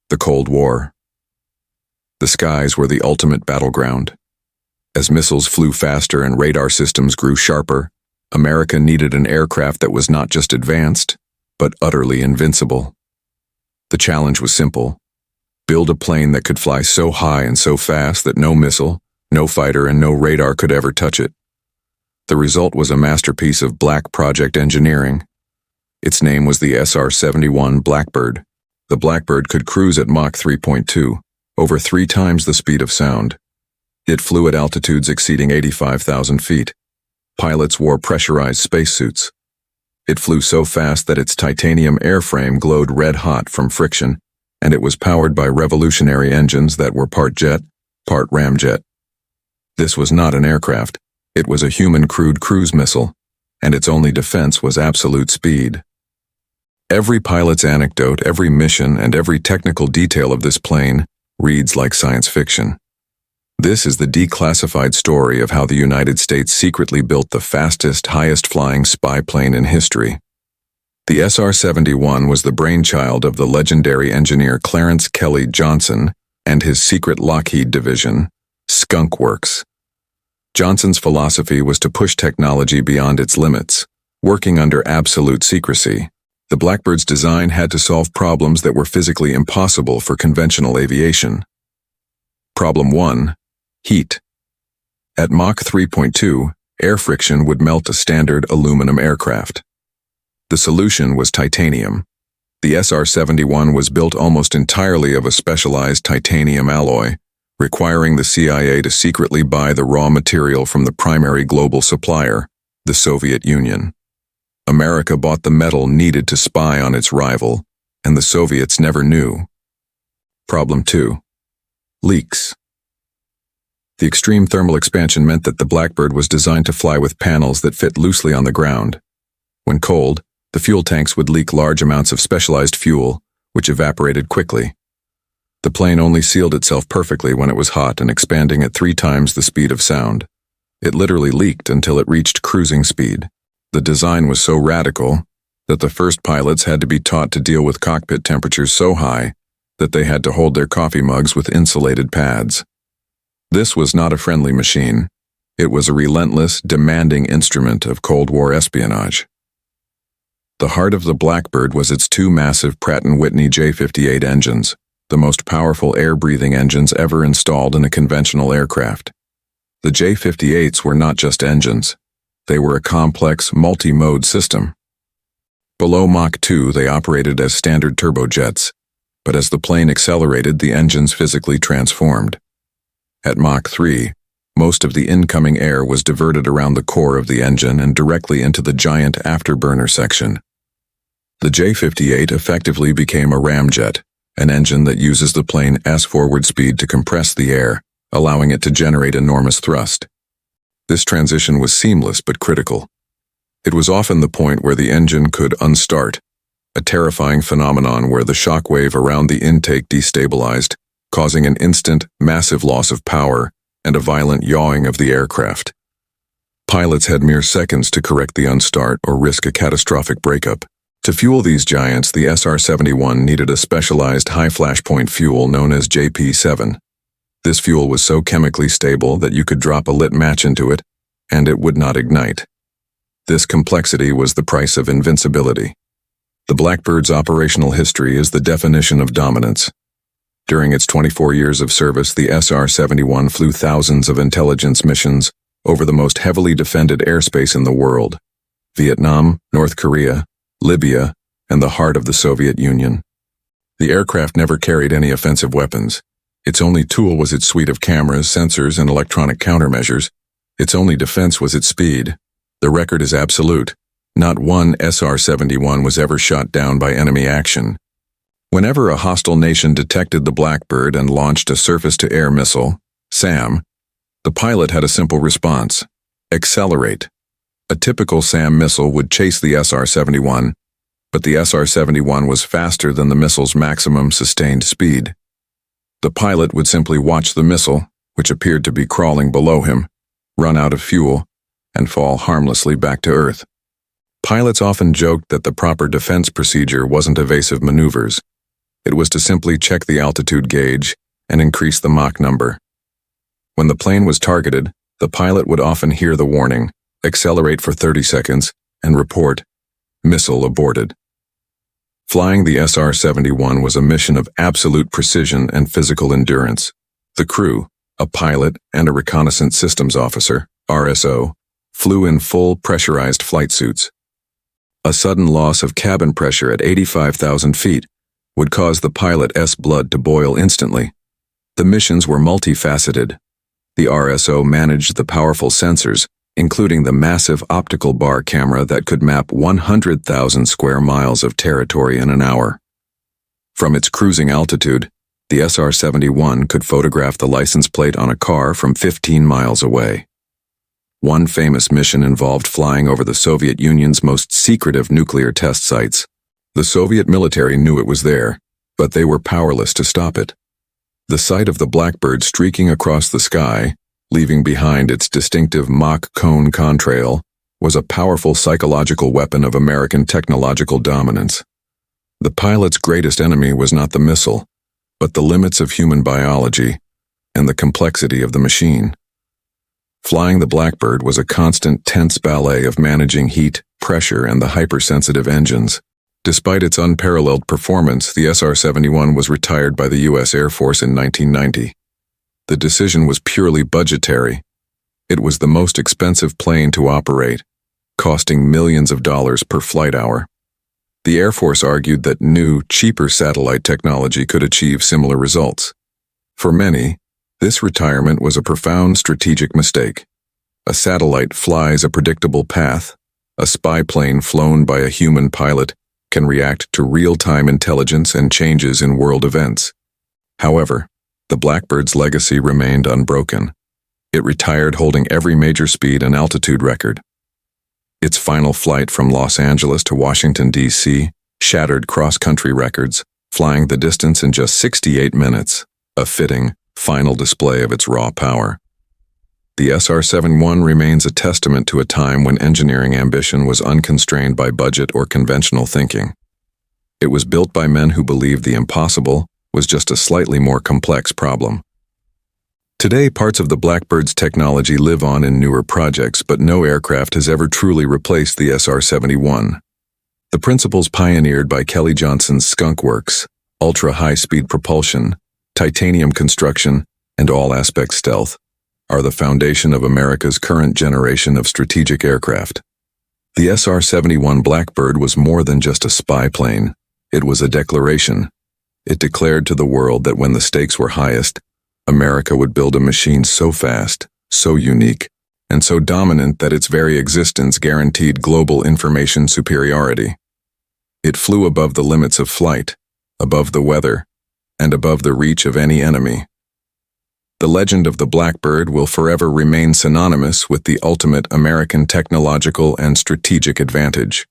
The Cold War. The skies were the ultimate battleground. As missiles flew faster and radar systems grew sharper, America needed an aircraft that was not just advanced, but utterly invincible. The challenge was simple. Build a plane that could fly so high and so fast that no missile, no fighter, and no radar could ever touch it. The result was a masterpiece of black project engineering. Its name was the SR-71 Blackbird. The Blackbird could cruise at Mach 3.2, over 3 times the speed of sound. It flew at altitudes exceeding 85,000 feet. Pilots wore pressurized spacesuits. It flew so fast that its titanium airframe glowed red-hot from friction, and it was powered by revolutionary engines that were part jet, part ramjet. This was not an aircraft. It was a human-crewed cruise missile, and its only defense was absolute speed. Every pilot's anecdote, every mission, and every technical detail of this plane reads like science fiction. This is the declassified story of how the United States secretly built the fastest, highest-flying spy plane in history. The SR-71 was the brainchild of the legendary engineer Clarence Kelly Johnson and his secret Lockheed division, Skunk Works. Johnson's philosophy was to push technology beyond its limits, working under absolute secrecy. The Blackbird's design had to solve problems that were physically impossible for conventional aviation. Problem 1. Heat. At Mach 3.2, air friction would melt a standard aluminum aircraft. The solution was titanium. The SR-71 was built almost entirely of a specialized titanium alloy, requiring the CIA to secretly buy the raw material from the primary global supplier, the Soviet Union. America bought the metal needed to spy on its rival, and the Soviets never knew. Problem 2. Leaks. The extreme thermal expansion meant that the Blackbird was designed to fly with panels that fit loosely on the ground. When cold, the fuel tanks would leak large amounts of specialized fuel, which evaporated quickly. The plane only sealed itself perfectly when it was hot and expanding at 3 times the speed of sound. It literally leaked until it reached cruising speed. The design was so radical that the first pilots had to be taught to deal with cockpit temperatures so high that they had to hold their coffee mugs with insulated pads. This was not a friendly machine. It was a relentless, demanding instrument of Cold War espionage. The heart of the Blackbird was its 2 massive Pratt & Whitney J-58 engines, the most powerful air-breathing engines ever installed in a conventional aircraft. The J-58s were not just engines. They were a complex, multi-mode system. Below Mach 2, they operated as standard turbojets, but as the plane accelerated, the engines physically transformed. At Mach 3, most of the incoming air was diverted around the core of the engine and directly into the giant afterburner section. The J-58 effectively became a ramjet, an engine that uses the plane's forward speed to compress the air, allowing it to generate enormous thrust. This transition was seamless but critical. It was often the point where the engine could unstart, a terrifying phenomenon where the shock wave around the intake destabilized, causing an instant, massive loss of power and a violent yawing of the aircraft. Pilots had mere seconds to correct the unstart or risk a catastrophic breakup. To fuel these giants, the SR-71 needed a specialized high-flashpoint fuel known as JP7. This fuel was so chemically stable that you could drop a lit match into it, and it would not ignite. This complexity was the price of invincibility. The Blackbird's operational history is the definition of dominance. During its 24 years of service, the SR-71 flew thousands of intelligence missions over the most heavily defended airspace in the world: Vietnam, North Korea, Libya, and the heart of the Soviet Union. The aircraft never carried any offensive weapons. Its only tool was its suite of cameras, sensors, and electronic countermeasures. Its only defense was its speed. The record is absolute. Not one SR-71 was ever shot down by enemy action. Whenever a hostile nation detected the Blackbird and launched a surface-to-air missile, SAM, the pilot had a simple response: accelerate. A typical SAM missile would chase the SR-71, but the SR-71 was faster than the missile's maximum sustained speed. The pilot would simply watch the missile, which appeared to be crawling below him, run out of fuel, and fall harmlessly back to Earth. Pilots often joked that the proper defense procedure wasn't evasive maneuvers. It was to simply check the altitude gauge and increase the Mach number. When the plane was targeted, the pilot would often hear the warning, accelerate for 30 seconds, and report, "Missile aborted." Flying the SR-71 was a mission of absolute precision and physical endurance. The crew, a pilot and a reconnaissance systems officer, RSO, flew in full pressurized flight suits. A sudden loss of cabin pressure at 85,000 feet would cause the pilot's blood to boil instantly. The missions were multifaceted. The RSO managed the powerful sensors, including the massive optical bar camera that could map 100,000 square miles of territory in an hour. From its cruising altitude, the SR-71 could photograph the license plate on a car from 15 miles away. One famous mission involved flying over the Soviet Union's most secretive nuclear test sites. The Soviet military knew it was there, but they were powerless to stop it. The sight of the Blackbird streaking across the sky, leaving behind its distinctive Mach cone contrail, was a powerful psychological weapon of American technological dominance. The pilot's greatest enemy was not the missile, but the limits of human biology and the complexity of the machine. Flying the Blackbird was a constant tense ballet of managing heat, pressure, and the hypersensitive engines. Despite its unparalleled performance, the SR-71 was retired by the U.S. Air Force in 1990. The decision was purely budgetary. It was the most expensive plane to operate, costing millions of dollars per flight hour. The Air Force argued that new, cheaper satellite technology could achieve similar results. For many, this retirement was a profound strategic mistake. A satellite flies a predictable path. A spy plane flown by a human pilot can react to real-time intelligence and changes in world events. However, the Blackbird's legacy remained unbroken. It retired holding every major speed and altitude record. Its final flight from Los Angeles to Washington, D.C., shattered cross-country records, flying the distance in just 68 minutes, a fitting, final display of its raw power. The SR-71 remains a testament to a time when engineering ambition was unconstrained by budget or conventional thinking. It was built by men who believed the impossible was just a slightly more complex problem. Today, parts of the Blackbird's technology live on in newer projects, but no aircraft has ever truly replaced the SR-71. The principles pioneered by Kelly Johnson's Skunk works, ultra-high-speed propulsion, titanium construction, and all-aspect stealth, are the foundation of America's current generation of strategic aircraft. The SR-71 Blackbird was more than just a spy plane. It was a declaration. It declared to the world that when the stakes were highest, America would build a machine so fast, so unique, and so dominant that its very existence guaranteed global information superiority. It flew above the limits of flight, above the weather, and above the reach of any enemy. The legend of the Blackbird will forever remain synonymous with the ultimate American technological and strategic advantage.